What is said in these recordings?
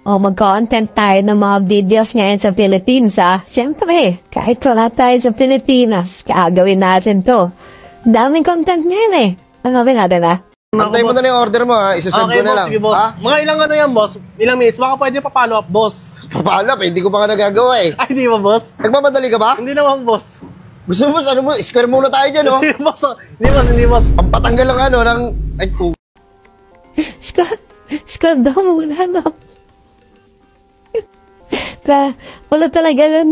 O mag-content tayo ng mga videos ngayon sa Philippines, Siyempre, kahit wala tayo sa Pilipinas, gagawin natin to. Daming content ngayon, Panoorin natin, Antay mo na yung order mo, Isusend ko na lang. Sige, boss. Mga ilang ano yan, boss? Ilang minutes? Baka pwede pa-follow up, boss. Papalo, hindi ko pa nga nagagawa Ay, di ba, boss? Nagmamadali ka ba? Hindi naman, boss. Gusto mo, ano mo, square muna tayo dyan, Hindi, boss. Hindi, boss. Pampatanggal lang ng... Ay, Scott daw, wala na. Wala talaga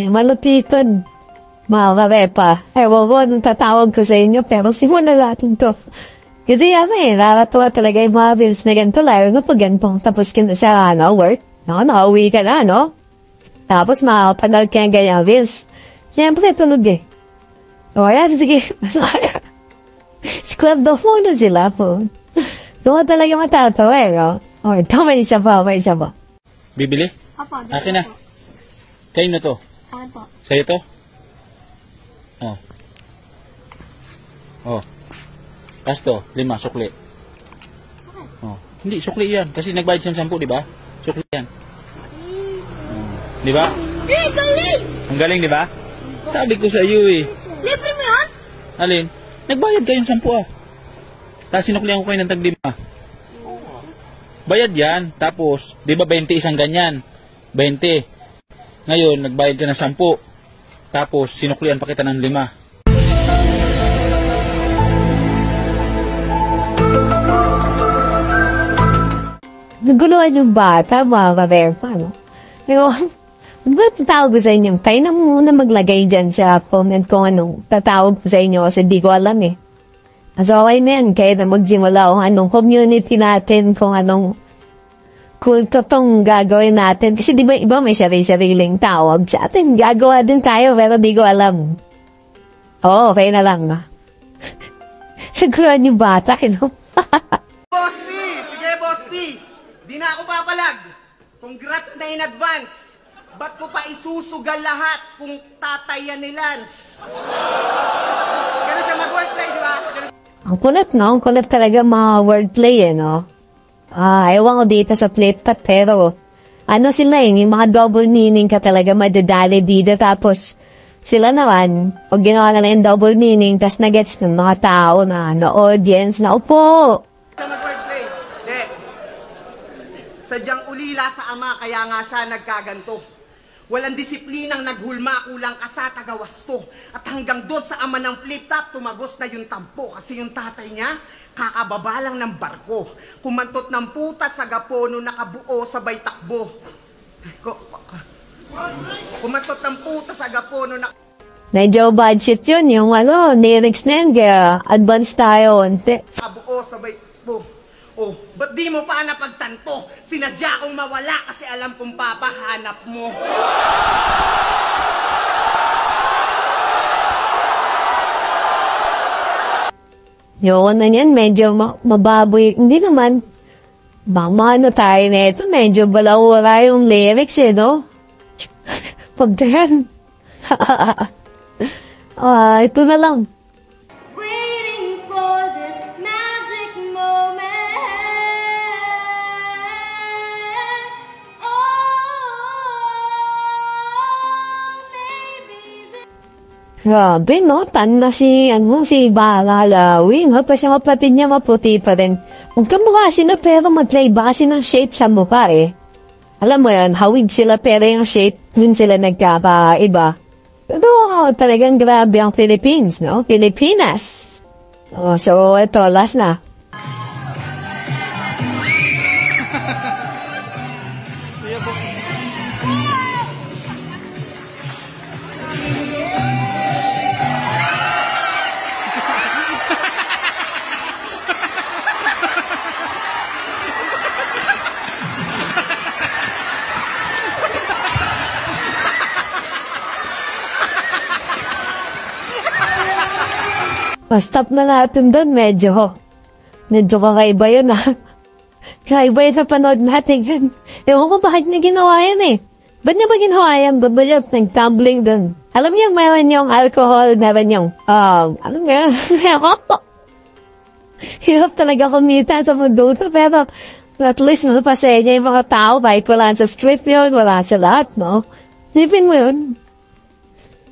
malutiton. Mga karepa. Ewan ko, nung tatawag ko sa inyo, pero simula natin to. Kasi nakakatawa talaga yung mga bills na ganito, lalo na pag ganitong tapos ka na sa work. Nakauwi ka na, Tapos makakapanood ka ng ganyan bills. Siyempre, tulog O yan, sige. Squad off muna sila po. Doon talaga matatawa, O, ito, may isa pa. Bibili? Apo, akin na. Kayo na to? Apo. Sa'yo to? Oh. Tapos to, 5, sukli. Hindi, sukli yan. Kasi nagbayad siyang 10, di ba? Sukli yan. Di ba? Galing! Ang galing, di ba? Sabi ko sa iyo Libre mo yan? Alin? Nagbayad kayong 10 Tapos sinuklihan ko kayo ng tag-5. Bayad yan. Tapos, di ba 20 isang ganyan? 20. Ngayon, nagbayad ka ng 10. Tapos, sinuklihan pa kita ng 5. Naguluhan yung bata, mga karepa, Pero, ba't tatawag ko sa inyo? Tayo na muna maglagay dyan sa comment kung anong tatawag ko sa inyo kasi di ko alam As okay na yan, kaya na magsimula kung anong community natin, kung anong kulto tong gagawin natin. Kasi di ba iba may sarili-sariling tawag sa atin. Gagawa din tayo pero di ko alam. Oo, okay na lang. Naguluhan yung bata, Boss P! Sige, Boss P! Di na ako papalag. Congrats na in advance. Ba't ko pa isusugal lahat kung tatayan ni Lance? Ganun siya mag-wordplay, di ba? Ang kulit, Ang kulit talaga mga wordplay, ewan ko dito sa flip-top, pero sila yung mga double meaning ka talaga madadali dito, tapos sila naman, pag ginawa na lang yung double meaning, tas na-gets ng mga tao na audience na, upo! Mag-wordplay. Sadyang ulila sa ama, kaya nga siya nagkaganto. Walang disiplinang naghulma, kulang ka sa tagawasto. At hanggang doon sa ama ng flip-top, tumagos na yung tampo. Kasi yung tatay niya, kakababa lang ng barko. Kumantot ng puta sa gapono, nakabuo sabay takbo. Kumantot ng puta sa gapono, Medyo budget yun, yung lyrics na yun, kaya advance tayo. nakabuo sabay takbo. Oh, ba't di mo pa napagtanto? Sinadya kong mawala kasi alam kong papahanap mo. Yun na yan, medyo mababoy. Hindi naman, mamano tayo na ito, medyo balawara yung lyrics Pagdahan. Ito na lang. Waiting for this magic moment. Grabe, tanda si Balalawi. Pa siya kapatid niya, maputi pa rin. Huwag ka mukha sila, pero mag-play ba kasi ng shape sa mukha, Alam mo yan, hawig sila, pero yung shape, dun sila nagkakaiba. Pero talagang grabe ang Philippines, Pilipinas. So, ito, last na. Stop na natin doon, medyo kakaiba yun, Kakaiba yun na panood natin yan. Ewan ko bakit niya ginawa yan, Ba't niya ba ginawa yan? Ba't ba niya nag-tumbling doon? Alam niyo, mayroon yung alcohol, meron yung, alam niyo, hirap talaga kumita sa mundo to, pero At least mapasaya niya yung mga tao kahit wala sa script yun, wala sa lahat, no? Sipin mo yun.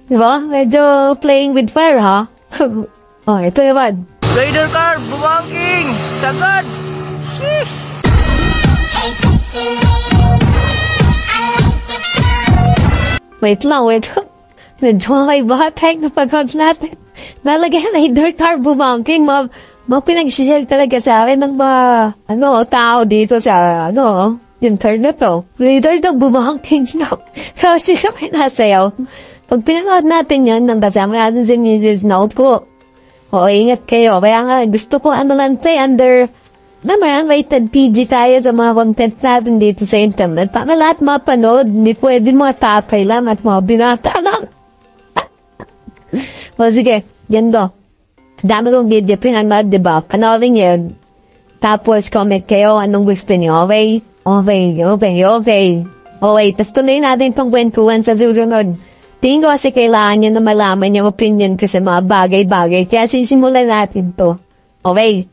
Diba? Medyo playing with fire, ha? Oh, ito naman. Raider car, bumangking! Sagad! Sheesh! Wait lang. Medyo makaibahatay na pagod natin. Nalagyan na Raider car, bumangking. Mga pinag-share talaga sa akin ng mga, tao dito sa, internet, oh. Raider daw bumangking na. Kasi kami nasayaw. Pag pinanood natin yan, nang kasama natin si Mrs. Note po. O, ingat kayo. Kaya nga, gusto ko lang under, naman, rated PG tayo sa mga content natin dito sa internet. Para lahat mapanood, hindi pwede mga tatay lang at mga binata lang. O, sige, yan do. Dami kong video pinanood, diba? Panoorin yun. Tapos, comment kayo anong gusto niyo. Okay? Okay, tapos tuloy natin itong kwentuhan sa susunod. Tingin ko kasi kailangan nyo na malaman yung opinion ko sa mga bagay-bagay. Kaya sisimulan natin to. Okay?